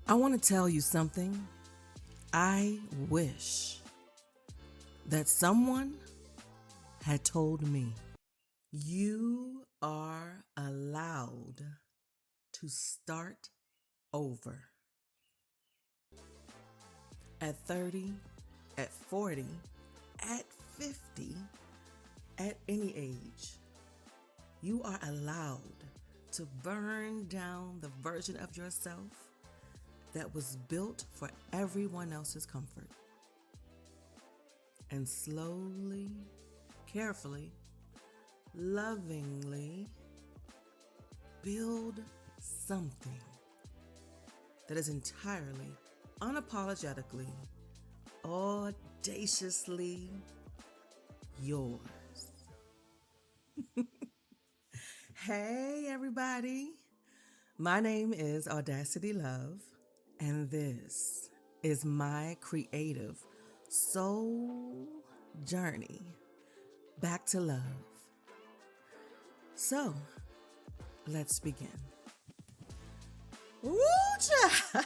I want to tell you something. I wish that someone had told me. You are allowed to start over. At 30, at 40, at 50, at any age, you are allowed to burn down the version of yourself that was built for everyone else's comfort. And slowly, carefully, lovingly build something that is entirely, unapologetically, audaciously yours. Hey, everybody. My name is Audacity Love, and this is my creative soul journey back to love. So, let's begin. Woo, child.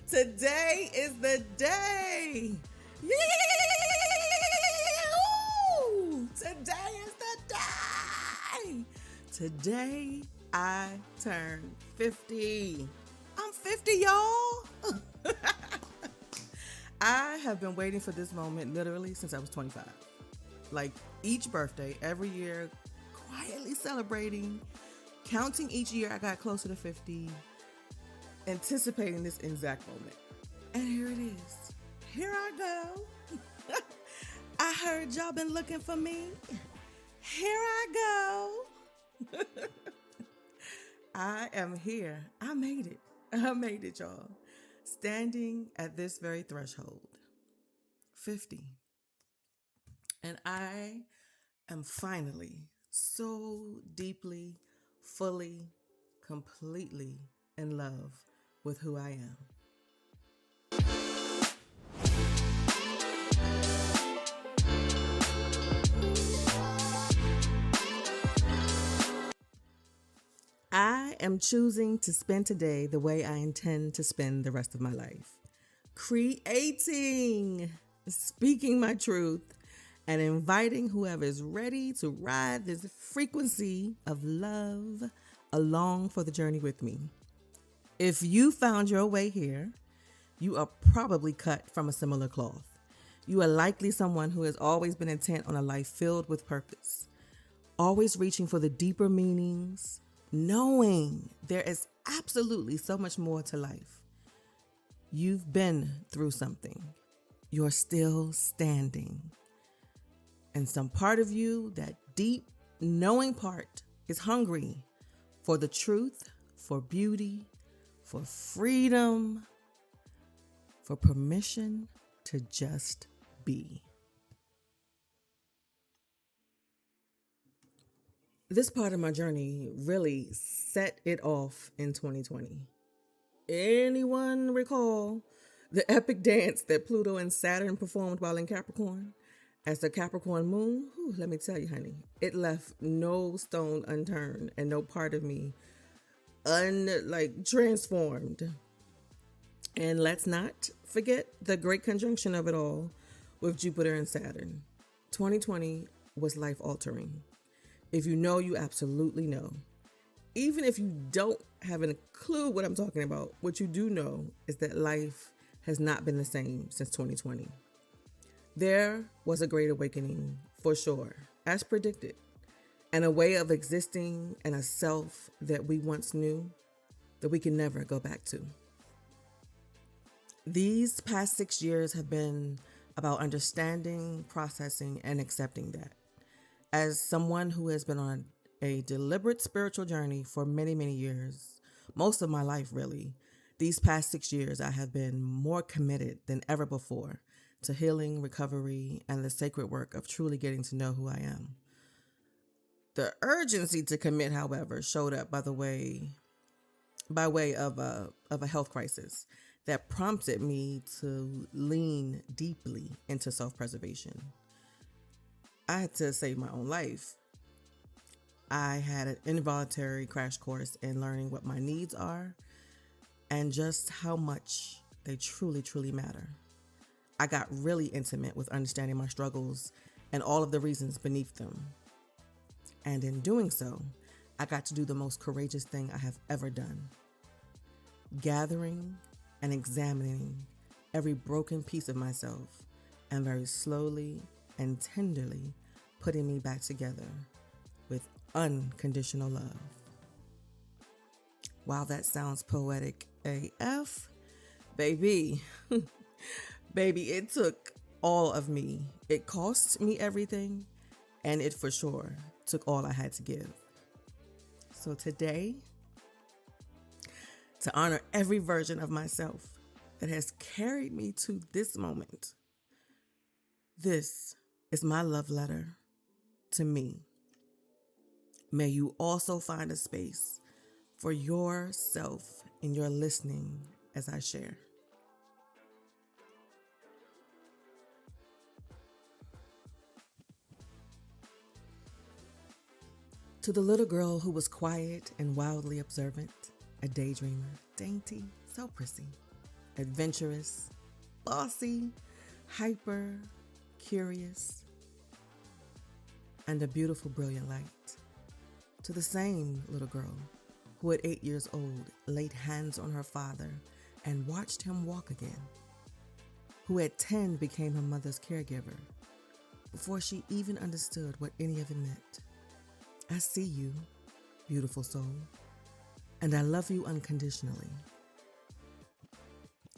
Today is the day. Yeah! Today is the day. Today I turn 50. I'm 50, y'all. I have been waiting for this moment literally since I was 25. Like each birthday, every year, quietly celebrating, counting each year I got closer to 50, anticipating this exact moment. And here it is. Here I go. I heard y'all been looking for me. Here I go. I am here. I made it, y'all. Standing at this very threshold, 50. And I am finally so deeply, fully, completely in love with who I am. I am choosing to spend today the way I intend to spend the rest of my life. Creating, speaking my truth, and inviting whoever is ready to ride this frequency of love along for the journey with me. If you found your way here, you are probably cut from a similar cloth. You are likely someone who has always been intent on a life filled with purpose, always reaching for the deeper meanings, knowing there is absolutely so much more to life. You've been through something. You're still standing. And some part of you, that deep knowing part, is hungry for the truth, for beauty, for freedom, for permission to just be. This part of my journey really set it off in 2020. Anyone recall the epic dance that Pluto and Saturn performed while in Capricorn? As the Capricorn moon, let me tell you, honey, it left no stone unturned and no part of me transformed. And let's not forget the great conjunction of it all with Jupiter and Saturn. 2020 was life altering. If you know, you absolutely know. Even if you don't have a clue what I'm talking about, what you do know is that life has not been the same since 2020. There was a great awakening, for sure, as predicted, and a way of existing and a self that we once knew that we can never go back to. These past 6 years have been about understanding, processing, and accepting that. As someone who has been on a deliberate spiritual journey for many, many years, most of my life really, these past 6 years I have been more committed than ever before to healing, recovery, and the sacred work of truly getting to know who I am. The urgency to commit, however, showed up by way of a health crisis that prompted me to lean deeply into self-preservation. I had to save my own life. I had an involuntary crash course in learning what my needs are and just how much they truly, truly matter. I got really intimate with understanding my struggles and all of the reasons beneath them. And in doing so, I got to do the most courageous thing I have ever done: gathering and examining every broken piece of myself and very slowly and tenderly putting me back together with unconditional love. While that sounds poetic AF, baby, baby, it took all of me. It cost me everything, and it for sure took all I had to give. So today, to honor every version of myself that has carried me to this moment, this is my love letter to me. May you also find a space for yourself in your listening as I share. To the little girl who was quiet and wildly observant, a daydreamer, dainty, so prissy, adventurous, bossy, hyper, curious, and a beautiful, brilliant light. To the same little girl who at 8 years old laid hands on her father and watched him walk again, who at 10 became her mother's caregiver before she even understood what any of it meant. I see you, beautiful soul, and I love you unconditionally.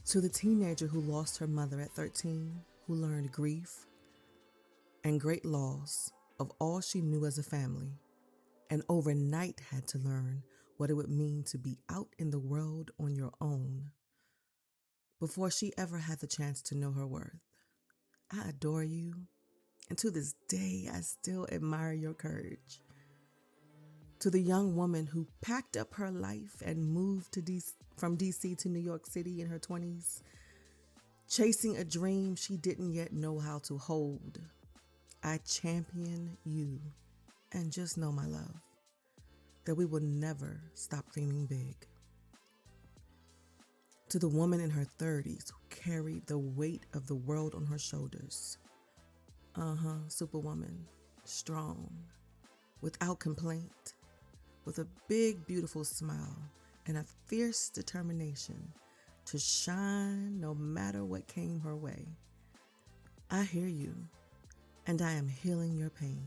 To the teenager who lost her mother at 13, who learned grief and great loss of all she knew as a family, and overnight had to learn what it would mean to be out in the world on your own before she ever had the chance to know her worth. I adore you, and to this day, I still admire your courage. To the young woman who packed up her life and moved from DC to New York City in her 20s, chasing a dream she didn't yet know how to hold, I champion you, and just know, my love, that we will never stop dreaming big. To the woman in her 30s who carried the weight of the world on her shoulders, superwoman, strong, without complaint, with a big, beautiful smile and a fierce determination to shine no matter what came her way. I hear you, and I am healing your pain.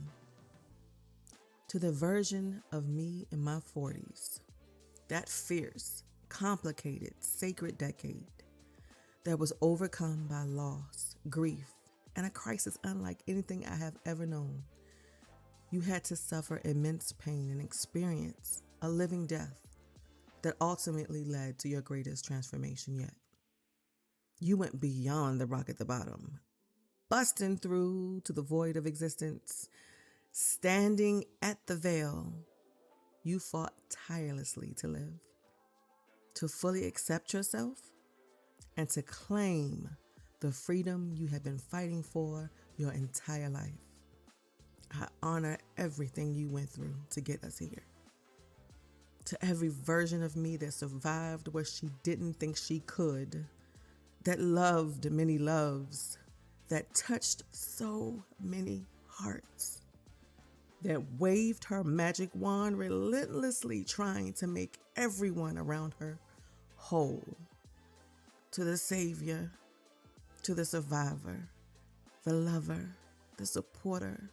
To the version of me in my 40s, that fierce, complicated, sacred decade that was overcome by loss, grief, and a crisis unlike anything I have ever known. You had to suffer immense pain and experience a living death that ultimately led to your greatest transformation yet. You went beyond the rock at the bottom, busting through to the void of existence, standing at the veil. You fought tirelessly to live, to fully accept yourself, and to claim the freedom you have been fighting for your entire life. I honor everything you went through to get us here. To every version of me that survived where she didn't think she could, that loved many loves, that touched so many hearts, that waved her magic wand relentlessly trying to make everyone around her whole. To the savior, to the survivor, the lover, the supporter,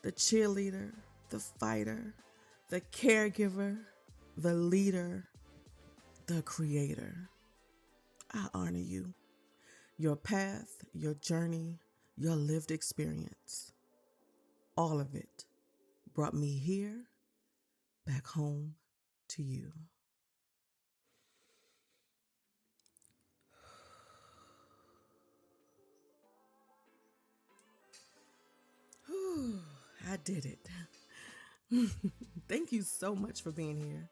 the cheerleader, the fighter, the caregiver, the leader, the creator. I honor you, your path, your journey, your lived experience. All of it brought me here, back home to you. Whew, I did it. Thank you so much for being here.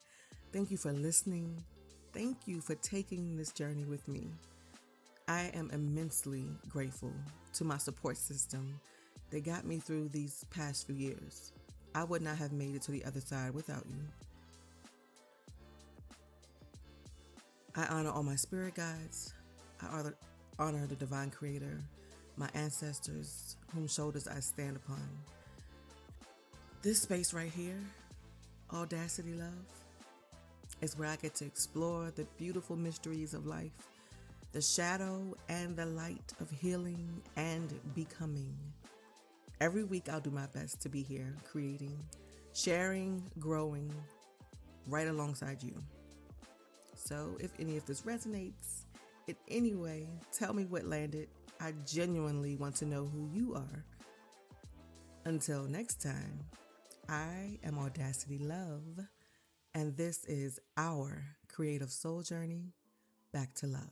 Thank you for listening. Thank you for taking this journey with me. I am immensely grateful to my support system that got me through these past few years. I would not have made it to the other side without you. I honor all my spirit guides. I honor the divine creator, my ancestors, whom shoulders I stand upon. This space right here, Audacity Love, is where I get to explore the beautiful mysteries of life, the shadow and the light of healing and becoming. Every week I'll do my best to be here, creating, sharing, growing, right alongside you. So if any of this resonates in any way, tell me what landed. I genuinely want to know who you are. Until next time, I am Audacity Love, and this is our creative soul journey back to love.